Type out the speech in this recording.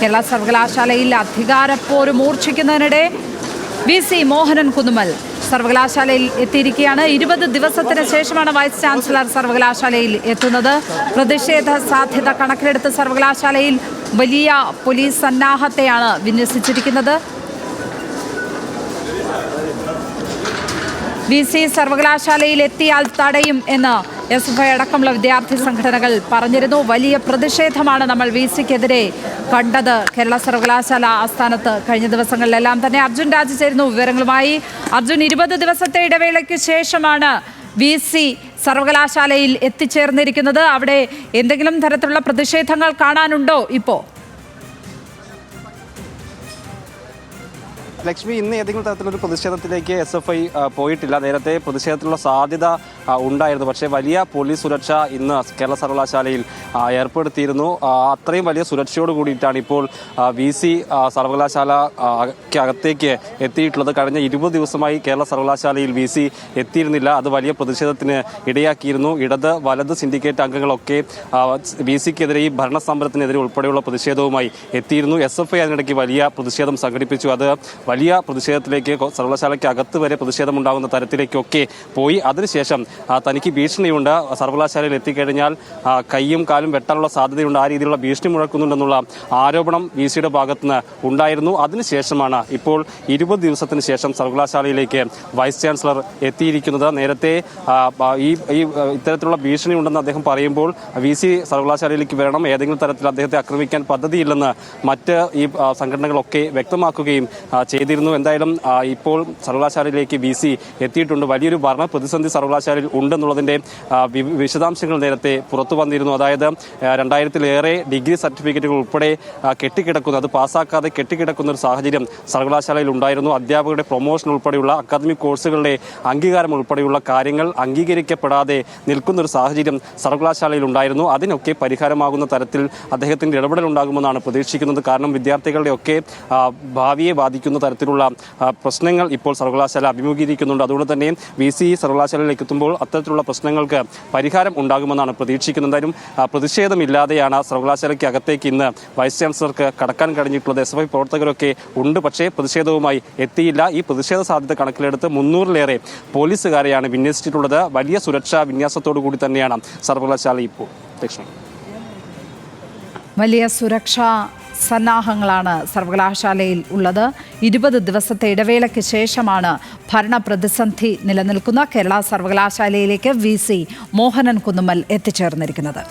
കേരള സർവകലാശാലയിൽ അധികാരപ്പോര് മൂർച്ഛിക്കുന്നതിനിടെ VC മോഹനൻ കുന്നുമ്മൽ സർവകലാശാലയിൽ എത്തിയിരിക്കുകയാണ്. 20 ദിവസത്തിന് ശേഷമാണ് വൈസ് ചാൻസലർ സർവകലാശാലയിൽ എത്തുന്നത്. പ്രതിഷേധ സാധ്യത കണക്കിലെടുത്ത് സർവകലാശാലയിൽ വലിയ പോലീസ് സന്നാഹത്തെയാണ് വിന്യസിച്ചിരിക്കുന്നത്. VC സർവകലാശാലയിൽ എത്തിയാൽ തടയും എന്ന് SFI അടക്കമുള്ള വിദ്യാർത്ഥി സംഘടനകൾ പറഞ്ഞിരുന്നു. വലിയ പ്രതിഷേധമാണ് നമ്മൾ VCക്കെതിരെ കണ്ടത് കേരള സർവകലാശാല ആസ്ഥാനത്ത് കഴിഞ്ഞ ദിവസങ്ങളിലെല്ലാം തന്നെ. അർജുൻ രാജ് ചേരുന്നു വിവരങ്ങളുമായി. അർജുൻ, 20 ദിവസത്തെ ഇടവേളയ്ക്ക് ശേഷമാണ് VC സർവകലാശാലയിൽ എത്തിച്ചേർന്നിരിക്കുന്നത്. അവിടെ എന്തെങ്കിലും തരത്തിലുള്ള പ്രതിഷേധങ്ങൾ കാണാനുണ്ടോ ഇപ്പോൾ? ലക്ഷ്മി, ഇന്ന് ഏതെങ്കിലും തരത്തിലൊരു പ്രതിഷേധത്തിലേക്ക് SFI പോയിട്ടില്ല. നേരത്തെ പ്രതിഷേധത്തിലുള്ള സാധ്യത ഉണ്ടായിരുന്നു. പക്ഷേ വലിയ പോലീസ് സുരക്ഷ ഇന്ന് കേരള സർവകലാശാലയിൽ ഏർപ്പെടുത്തിയിരുന്നു. അത്രയും വലിയ സുരക്ഷയോട് കൂടിയിട്ടാണ് ഇപ്പോൾ VC സർവകലാശാലയ്ക്കകത്തേക്ക് എത്തിയിട്ടുള്ളത്. കഴിഞ്ഞ 20 ദിവസമായി കേരള സർവകലാശാലയിൽ VC എത്തിയിരുന്നില്ല. അത് വലിയ പ്രതിഷേധത്തിന് ഇടയാക്കിയിരുന്നു. ഇടത് വലത് സിൻഡിക്കേറ്റ് അംഗങ്ങളൊക്കെ VCക്കെതിരെ ഭരണസമരത്തിനെതിരെ ഉൾപ്പെടെയുള്ള പ്രതിഷേധവുമായി എത്തിയിരുന്നു. SFI അതിനിടയ്ക്ക് വലിയ പ്രതിഷേധം സംഘടിപ്പിച്ചു. അത് വലിയ പ്രതിഷേധത്തിലേക്ക് സർവകലാശാലയ്ക്ക് അകത്ത് വരെ പ്രതിഷേധമുണ്ടാകുന്ന തരത്തിലേക്കൊക്കെ പോയി. അതിനുശേഷം തനിക്ക് ഭീഷണിയുണ്ട്, സർവകലാശാലയിൽ എത്തിക്കഴിഞ്ഞാൽ കൈയും കാലും വെട്ടാനുള്ള സാധ്യതയുണ്ട്, ആ രീതിയിലുള്ള ഭീഷണി മുഴക്കുന്നുണ്ടെന്നുള്ള ആരോപണം VCയുടെ ഭാഗത്തുനിന്ന് ഉണ്ടായിരുന്നു. അതിനുശേഷമാണ് ഇപ്പോൾ 20 ദിവസത്തിന് ശേഷം സർവകലാശാലയിലേക്ക് വൈസ് ചാൻസലർ എത്തിയിരിക്കുന്നത്. നേരത്തെ ഇത്തരത്തിലുള്ള ഭീഷണി ഉണ്ടെന്ന് അദ്ദേഹം പറയുമ്പോൾ VC സർവകലാശാലയിലേക്ക് വരണം, ഏതെങ്കിലും തരത്തിൽ അദ്ദേഹത്തെ ആക്രമിക്കാൻ പദ്ധതിയില്ലെന്ന് മറ്റ് ഈ സംഘടനകളൊക്കെ വ്യക്തമാക്കുകയും ചെയ്തിരുന്നു. എന്തായാലും ഇപ്പോൾ സർവകലാശാലയിലേക്ക് VC എത്തിയിട്ടുണ്ട്. വലിയൊരു ഭരണ പ്രതിസന്ധി സർവകലാശാലയിൽ ഉണ്ടെന്നുള്ളതിൻ്റെ വിശദാംശങ്ങൾ നേരത്തെ പുറത്തു വന്നിരുന്നു. അതായത് 2000-ലേറെ ഡിഗ്രി സർട്ടിഫിക്കറ്റുകൾ ഉൾപ്പെടെ കെട്ടിക്കിടക്കുന്ന, അത് പാസ്സാക്കാതെ കെട്ടിക്കിടക്കുന്ന ഒരു സാഹചര്യം സർവകലാശാലയിൽ ഉണ്ടായിരുന്നു. അധ്യാപകരുടെ പ്രൊമോഷൻ ഉൾപ്പെടെയുള്ള അക്കാദമിക് കോഴ്സുകളുടെ അംഗീകാരം ഉൾപ്പെടെയുള്ള കാര്യങ്ങൾ അംഗീകരിക്കപ്പെടാതെ നിൽക്കുന്നൊരു സാഹചര്യം സർവകലാശാലയിൽ ഉണ്ടായിരുന്നു. അതിനൊക്കെ പരിഹാരമാകുന്ന തരത്തിൽ അദ്ദേഹത്തിൻ്റെ ഇടപെടൽ ഉണ്ടാകുമെന്നാണ് പ്രതീക്ഷിക്കുന്നത്. കാരണം വിദ്യാർത്ഥികളുടെയൊക്കെ ഭാവിയെ ബാധിക്കുന്ന തരത്തിലുള്ള പ്രശ്നങ്ങൾ ഇപ്പോൾ സർവകലാശാല അഭിമുഖീകരിക്കുന്നുണ്ട്. അതുകൊണ്ട് തന്നെ VC സർവകലാശാലയിലേക്ക് എത്തുമ്പോൾ അത്തരത്തിലുള്ള പ്രശ്നങ്ങൾക്ക് പരിഹാരം ഉണ്ടാകുമെന്നാണ് പ്രതീക്ഷിക്കുന്നത്. എന്തായാലും പ്രതിഷേധമില്ലാതെയാണ് സർവകലാശാലയ്ക്ക് അകത്തേക്ക് ഇന്ന് വൈസ് ചാൻസലർക്ക് കടക്കാൻ കഴിഞ്ഞിട്ടുള്ളത്. SFI പ്രവർത്തകരൊക്കെ ഉണ്ട്, പക്ഷേ പ്രതിഷേധവുമായി എത്തിയില്ല. ഈ പ്രതിഷേധ സാധ്യത കണക്കിലെടുത്ത് 300-ലേറെ പോലീസുകാരെയാണ് വിന്യസിച്ചിട്ടുള്ളത്. വലിയ സുരക്ഷാ വിന്യാസത്തോടു കൂടി തന്നെയാണ് സർവകലാശാല ഇപ്പോൾ. ലക്ഷ്മി, വലിയ സുരക്ഷാ സന്നാഹങ്ങളാണ് സർവകലാശാലയിൽ ഉള്ളത്. 20 ദിവസത്തെ ഇടവേളയ്ക്ക് ശേഷമാണ് ഭരണ പ്രതിസന്ധി നിലനിൽക്കുന്ന കേരള സർവകലാശാലയിലേക്ക് VC മോഹനൻ കുന്നുമ്മൽ എത്തിച്ചേർന്നിരിക്കുന്നത്.